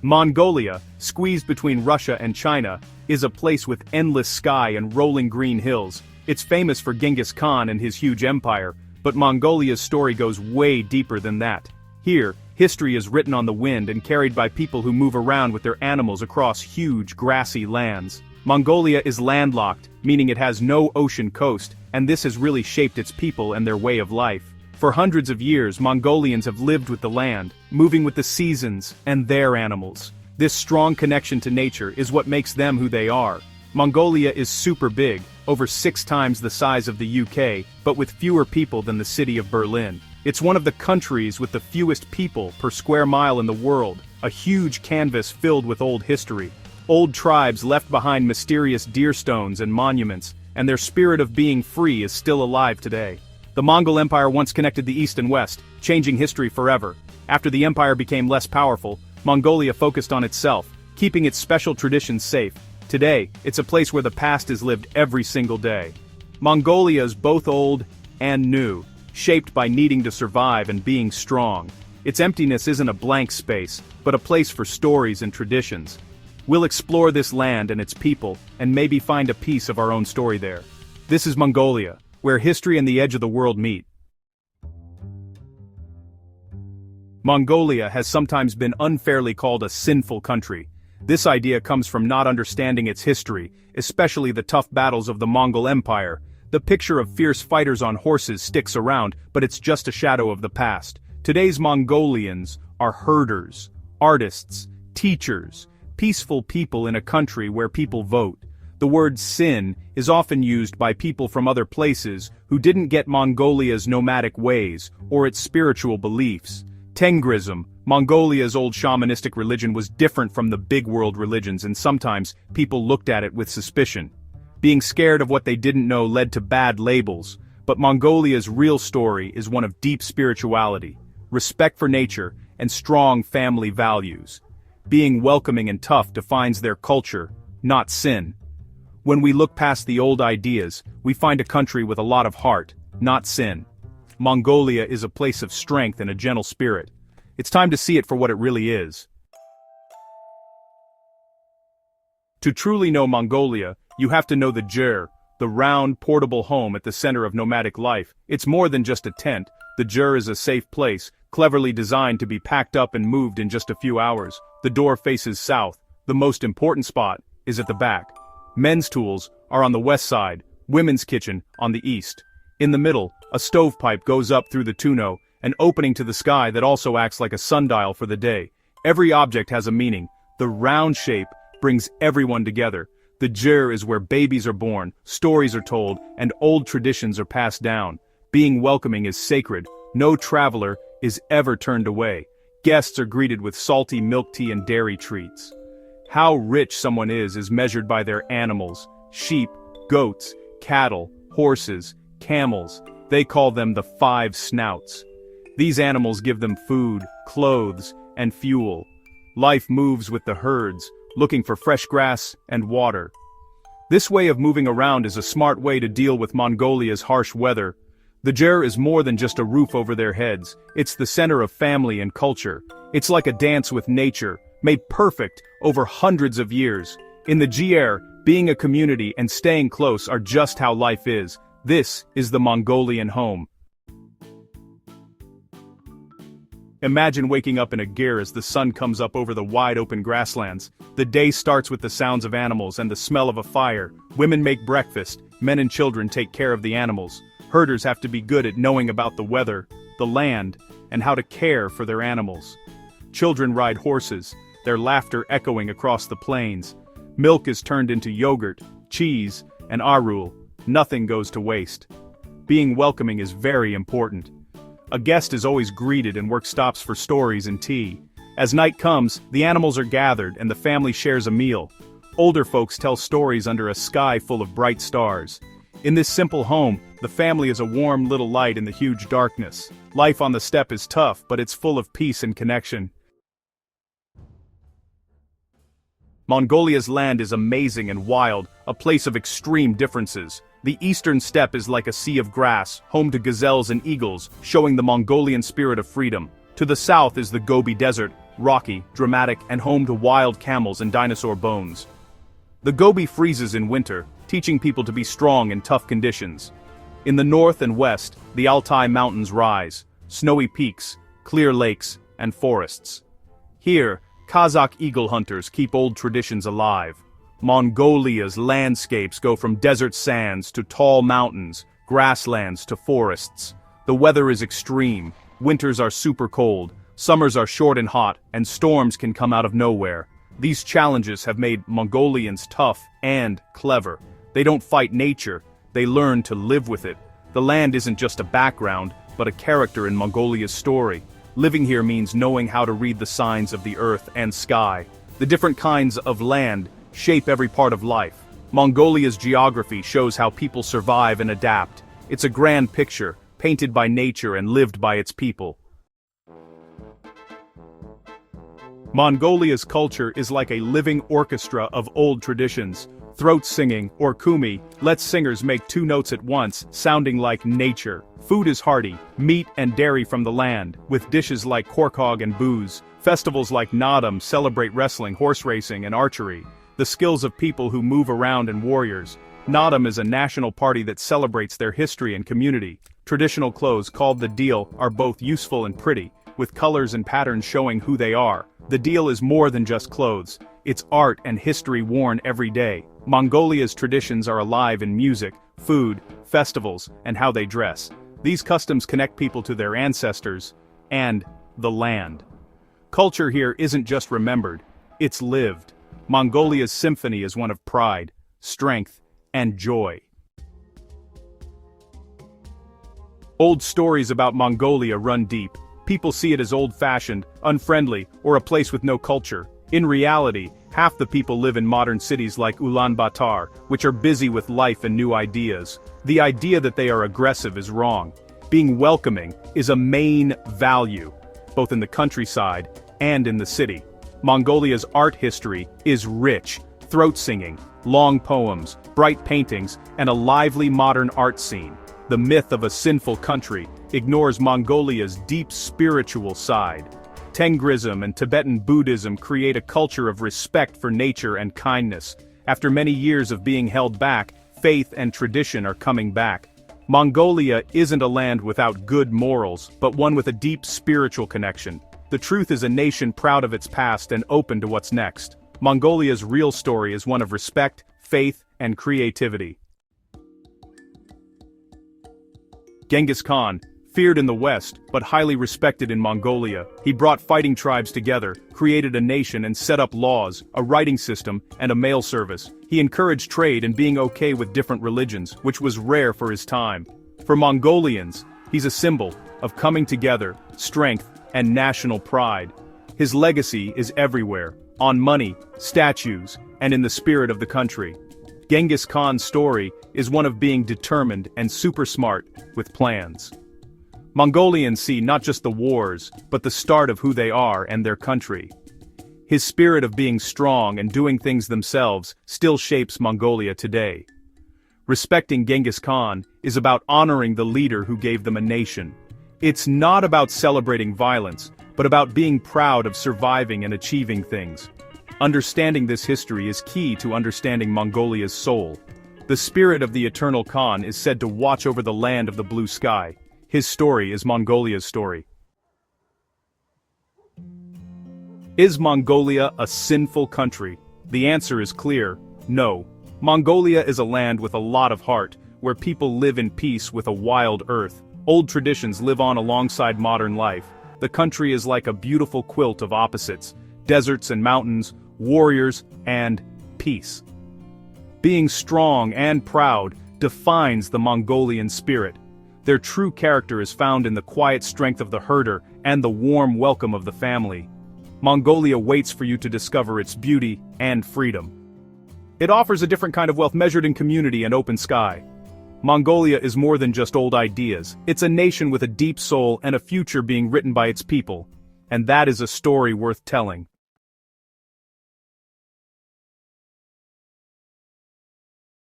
Mongolia, squeezed between Russia and China, is a place with endless sky and rolling green hills. It's famous for Genghis Khan and his huge empire, but Mongolia's story goes way deeper than that. Here, history is written on the wind and carried by people who move around with their animals across huge grassy lands. Mongolia is landlocked, meaning it has no ocean coast, and this has really shaped its people and their way of life. For hundreds of years, Mongolians have lived with the land, moving with the seasons and their animals. This strong connection to nature is what makes them who they are. Mongolia is super big, over 6 times the size of the UK, but with fewer people than the city of Berlin. It's one of the countries with the fewest people per square mile in the world, a huge canvas filled with old history. Old tribes left behind mysterious deer stones and monuments, and their spirit of being free is still alive today. The Mongol Empire once connected the East and West, changing history forever. After the empire became less powerful, Mongolia focused on itself, keeping its special traditions safe. Today, it's a place where the past is lived every single day. Mongolia is both old and new, shaped by needing to survive and being strong. Its emptiness isn't a blank space, but a place for stories and traditions. We'll explore this land and its people, and maybe find a piece of our own story there. This is Mongolia, where history and the edge of the world meet. Mongolia has sometimes been unfairly called a sinful country. This idea comes from not understanding its history, especially the tough battles of the Mongol Empire. The picture of fierce fighters on horses sticks around, but it's just a shadow of the past. Today's Mongolians are herders, artists, teachers, peaceful people in a country where people vote. The word sin is often used by people from other places who didn't get Mongolia's nomadic ways or its spiritual beliefs. Tengrism, Mongolia's old shamanistic religion, was different from the big world religions, and sometimes people looked at it with suspicion. Being scared of what they didn't know led to bad labels, but Mongolia's real story is one of deep spirituality, respect for nature, and strong family values. Being welcoming and tough defines their culture, not sin. When we look past the old ideas, we find a country with a lot of heart, not sin. Mongolia is a place of strength and a gentle spirit. It's time to see it for what it really is. To truly know Mongolia, you have to know the Jur, the round, portable home at the center of nomadic life. It's more than just a tent. The Jur is a safe place, cleverly designed to be packed up and moved in just a few hours. The door faces south. The most important spot is at the back. Men's tools are on the west side, women's kitchen on the east. In the middle, a stovepipe goes up through the tonneau, an opening to the sky that also acts like a sundial for the day. Every object has a meaning. The round shape brings everyone together. The Jur is where babies are born, stories are told, and old traditions are passed down. Being welcoming is sacred. No traveler is ever turned away. Guests are greeted with salty milk tea and dairy treats. How rich someone is measured by their animals: sheep, goats, cattle, horses, camels. They call them the 5 snouts. These animals give them food, clothes, and fuel. Life moves with the herds, looking for fresh grass and water. This way of moving around is a smart way to deal with Mongolia's harsh weather. The Jur is more than just a roof over their heads. It's the center of family and culture. It's like a dance with nature, made perfect over hundreds of years. In the Jr, being a community and staying close are just how life is. This is the Mongolian home. Imagine waking up in a gyr as the sun comes up over the wide-open grasslands. The day starts with the sounds of animals and the smell of a fire. Women make breakfast, men and children take care of the animals. Herders have to be good at knowing about the weather, the land, and how to care for their animals. Children ride horses, their laughter echoing across the plains. Milk is turned into yogurt, cheese, and arul. Nothing goes to waste. Being welcoming is very important. A guest is always greeted and work stops for stories and tea. As night comes, the animals are gathered and the family shares a meal. Older folks tell stories under a sky full of bright stars. In this simple home, the family is a warm little light in the huge darkness. Life on the steppe is tough, but it's full of peace and connection. Mongolia's land is amazing and wild, a place of extreme differences. The eastern steppe is like a sea of grass, home to gazelles and eagles, showing the Mongolian spirit of freedom. To the south is the Gobi Desert, rocky, dramatic, and home to wild camels and dinosaur bones. The Gobi freezes in winter, teaching people to be strong in tough conditions. In the north and west, the Altai Mountains rise, snowy peaks, clear lakes, and forests. Here, Kazakh eagle hunters keep old traditions alive. Mongolia's landscapes go from desert sands to tall mountains, grasslands to forests. The weather is extreme, winters are super cold, summers are short and hot, and storms can come out of nowhere. These challenges have made Mongolians tough and clever. They don't fight nature, they learn to live with it. The land isn't just a background, but a character in Mongolia's story. Living here means knowing how to read the signs of the earth and sky. The different kinds of land shape every part of life. Mongolia's geography shows how people survive and adapt. It's a grand picture, painted by nature and lived by its people. Mongolia's culture is like a living orchestra of old traditions. Throat singing, or kumi, lets singers make two notes at once, sounding like nature. Food is hearty, meat and dairy from the land, with dishes like korkhog and booze. Festivals like Nadam celebrate wrestling, horse racing, and archery. The skills of people who move around and warriors. Nadam is a national party that celebrates their history and community. Traditional clothes called the deal are both useful and pretty, with colors and patterns showing who they are. The deal is more than just clothes. It's art and history worn every day. Mongolia's traditions are alive in music, food, festivals, and how they dress. These customs connect people to their ancestors and the land. Culture here isn't just remembered, it's lived. Mongolia's symphony is one of pride, strength, and joy. Old stories about Mongolia run deep. People see it as old-fashioned, unfriendly, or a place with no culture. In reality, half the people live in modern cities like Ulaanbaatar, which are busy with life and new ideas. The idea that they are aggressive is wrong. Being welcoming is a main value, both in the countryside and in the city. Mongolia's art history is rich: throat singing, long poems, bright paintings, and a lively modern art scene. The myth of a sinful country ignores Mongolia's deep spiritual side. Tengrism and Tibetan Buddhism create a culture of respect for nature and kindness. After many years of being held back, faith and tradition are coming back. Mongolia isn't a land without good morals, but one with a deep spiritual connection. The truth is a nation proud of its past and open to what's next. Mongolia's real story is one of respect, faith, and creativity. Genghis Khan, feared in the West, but highly respected in Mongolia, he brought fighting tribes together, created a nation and set up laws, a writing system, and a mail service. He encouraged trade and being okay with different religions, which was rare for his time. For Mongolians, he's a symbol of coming together, strength, and national pride. His legacy is everywhere, on money, statues, and in the spirit of the country. Genghis Khan's story is one of being determined and super smart with plans. Mongolians see not just the wars, but the start of who they are and their country. His spirit of being strong and doing things themselves still shapes Mongolia today. Respecting Genghis Khan is about honoring the leader who gave them a nation. It's not about celebrating violence, but about being proud of surviving and achieving things. Understanding this history is key to understanding Mongolia's soul. The spirit of the eternal Khan is said to watch over the land of the blue sky. His story is Mongolia's story. Is Mongolia a sinful country? The answer is clear: no. Mongolia is a land with a lot of heart, where people live in peace with a wild earth. Old traditions live on alongside modern life. The country is like a beautiful quilt of opposites: deserts and mountains, warriors and peace. Being strong and proud defines the Mongolian spirit. Their true character is found in the quiet strength of the herder and the warm welcome of the family. Mongolia waits for you to discover its beauty and freedom. It offers a different kind of wealth measured in community and open sky. Mongolia is more than just old ideas. It's a nation with a deep soul and a future being written by its people. And that is a story worth telling.